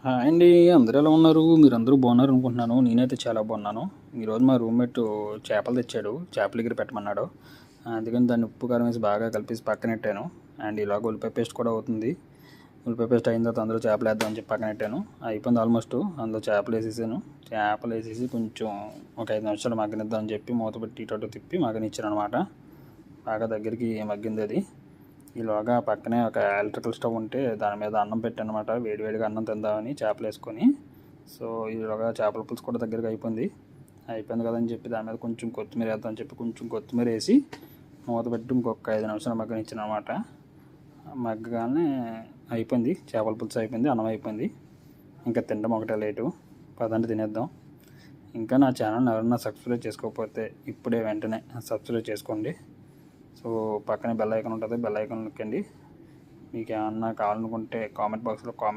Hi అండి. అందరూ ఎలా ఉన్నారు? మీరందరూ బాగున్నారు అనుకుంటున్నాను. నేనైతే చాలా బాగున్నాను. ఈరోజు మా రూమ్మేట్ చేపలు తెచ్చాడు. చేపల దగ్గర పెట్టమన్నాడు. అందుకని దాన్ని ఉప్పు కారం వేసి బాగా కలిపేసి పక్కనెట్టాను. అండ్ ఇలాగ ఉల్లిపాయ పేస్ట్ కూడా అవుతుంది. ఉల్లిపాయ పేస్ట్ అయిన తర్వాత అందులో చేపలు వేద్దామని చెప్పి పక్కనెట్టాను. అయిపోయింది ఆల్మోస్ట్. అందులో చేపలు వేసేసాను. చేపలు వేసేసి కొంచెం ఒక 5 నిమిషాలు మగ్గనిద్దామని చెప్పి మూత పెట్టి ఇటు తిప్పి మగ్గనిచ్చాను అనమాట. బాగా దగ్గరికి మగ్గింది అది. ఈలోగా పక్కనే ఒక ఎలక్ట్రికల్ స్టవ్ ఉంటే దాని మీద అన్నం పెట్టానమాట. వేడివేడిగా అన్నం తిందామని చేపలు వేసుకొని. సో ఈలోగా చేపల పులుసు కూడా దగ్గరగా అయిపోయింది కదని చెప్పి దాని మీద కొంచెం కొత్తిమీర వేద్దామని చెప్పి కొంచెం కొత్తిమీర వేసి మూత పెట్టి ఇంకొక 5 నిమిషాలు మగ్గనిచ్చాను అనమాట. మగ్గగానే అయిపోయింది. చేపల పులుసు అయిపోయింది, అన్నం అయిపోయింది. ఇంకా తినడం ఒకటే లేటు. పదండి తినేద్దాం. ఇంకా నా ఛానల్ని ఎవరన్నా సబ్స్క్రైబ్ చేసుకోకపోతే ఇప్పుడే వెంటనే సబ్స్క్రైబ్ చేసుకోండి. సో పక్కనే బెల్ ఐకాన్ ఉంటుంది, బెల్ ఐకాన్ నొక్కండి. మీకు ఏమన్నా కావాలనుకుంటే కామెంట్ బాక్స్లో కామెంట్